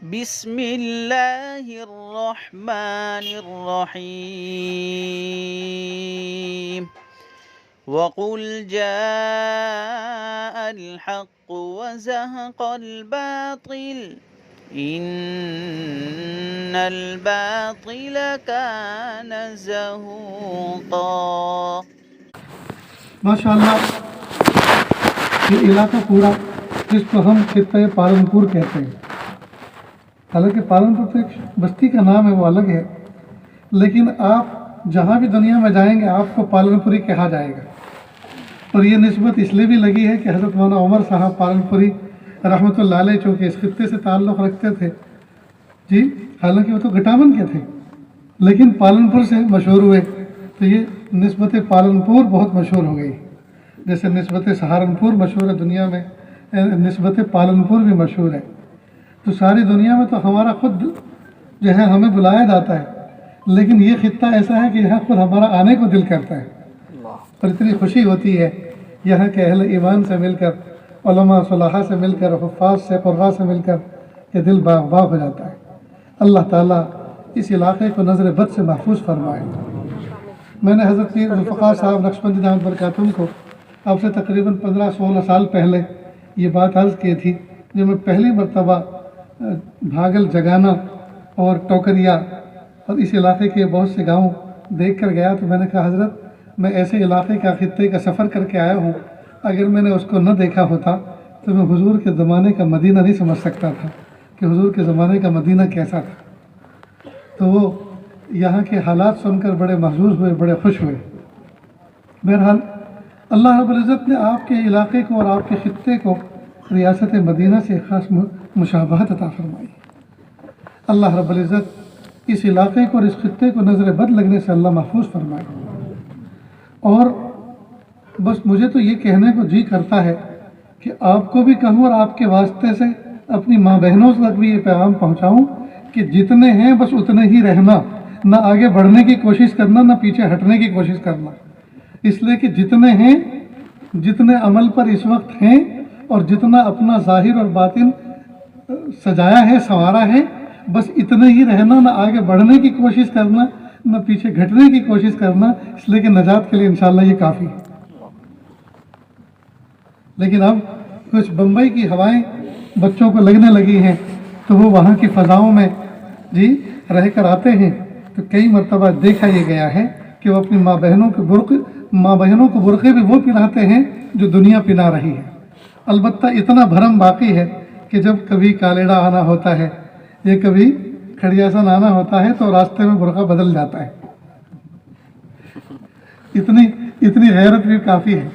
بسم اللہ الرحمن الرحیم وقل جاء الحق وزهق الباطل ان الباطل كان زهوقا۔ ماشاءاللہ یہ علاقہ پورا جس کو ہم خطہ پالنپور کہتے ہیں، حالانکہ پالنپور تو ایک بستی کا نام ہے، وہ الگ ہے، لیکن آپ جہاں بھی دنیا میں جائیں گے آپ کو پالنپوری کہا جائے گا۔ اور یہ نسبت اس لیے بھی لگی ہے کہ حضرت مولانا عمر صاحب پالنپوری رحمۃ اللہ علیہ چونکہ اس خطے سے تعلق رکھتے تھے جی، حالانکہ وہ تو گٹامن کے تھے لیکن پالنپور سے مشہور ہوئے، تو یہ نسبت پالنپور بہت مشہور ہو گئی، جیسے نسبت سہارنپور مشہور ہے دنیا میں، نسبت پالنپور بھی مشہور ہے۔ تو ساری دنیا میں تو ہمارا خود جو ہے ہمیں بلایا جاتا ہے، لیکن یہ خطہ ایسا ہے کہ یہاں خود ہمارا آنے کو دل کرتا ہے اور اتنی خوشی ہوتی ہے یہاں کے اہل ایمان سے مل کر، علماء صلاحہ سے مل کر، حفاظ سے قراء سے مل کر، کہ دل باغ باغ ہو جاتا ہے۔ اللہ تعالیٰ اس علاقے کو نظر بد سے محفوظ فرمائے۔ میں نے حضرت پیر ذوالفقار صاحب نقشبندی دامت برکاتہم کو اب سے تقریباً 15-16 سال پہلے یہ بات عرض کی تھی، جب میں پہلی مرتبہ بھاگل جگانا اور ٹوکریا اور اس علاقے کے بہت سے گاؤں دیکھ کر گیا، تو میں نے کہا حضرت میں ایسے علاقے کا خطے کا سفر کر کے آیا ہوں، اگر میں نے اس کو نہ دیکھا ہوتا تو میں حضور کے زمانے کا مدینہ نہیں سمجھ سکتا تھا کہ حضور کے زمانے کا مدینہ کیسا تھا۔ تو وہ یہاں کے حالات سن کر بڑے محظوظ ہوئے، بڑے خوش ہوئے۔ بہرحال اللہ رب العزت نے آپ کے علاقے کو اور آپ کے خطے کو ریاست مدینہ سے خاص مشابہت عطا فرمائی۔ اللہ رب العزت اس علاقے کو اور اس خطے کو نظر بد لگنے سے اللہ محفوظ فرمائے۔ اور بس مجھے تو یہ کہنے کو جی کرتا ہے کہ آپ کو بھی کہوں اور آپ کے واسطے سے اپنی ماں بہنوں تک بھی یہ پیغام پہنچاؤں کہ جتنے ہیں بس اتنے ہی رہنا، نہ آگے بڑھنے کی کوشش کرنا، نہ پیچھے ہٹنے کی کوشش کرنا، اس لیے کہ جتنے ہیں، جتنے عمل پر اس وقت ہیں اور جتنا اپنا ظاہر اور باطن سجایا ہے، سنوارا ہے، بس اتنے ہی رہنا، نہ آگے بڑھنے کی کوشش کرنا، نہ پیچھے گھٹنے کی کوشش کرنا، اس لیے کہ نجات کے لیے انشاءاللہ یہ کافی ہے۔ لیکن اب کچھ بمبئی کی ہوائیں بچوں کو لگنے لگی ہیں، تو وہ وہاں کی فضاؤں میں جی رہ کر آتے ہیں، تو کئی مرتبہ دیکھا یہ گیا ہے کہ وہ اپنی ماں بہنوں کو برقعے بھی وہ پہناتے ہیں جو دنیا پہنا رہی ہے۔ البتہ اتنا بھرم باقی ہے کہ جب کبھی کالیڑا آنا ہوتا ہے یا کبھی کھڑیاسن آنا ہوتا ہے تو راستے میں برقع بدل جاتا ہے، اتنی غیرت بھی کافی ہے۔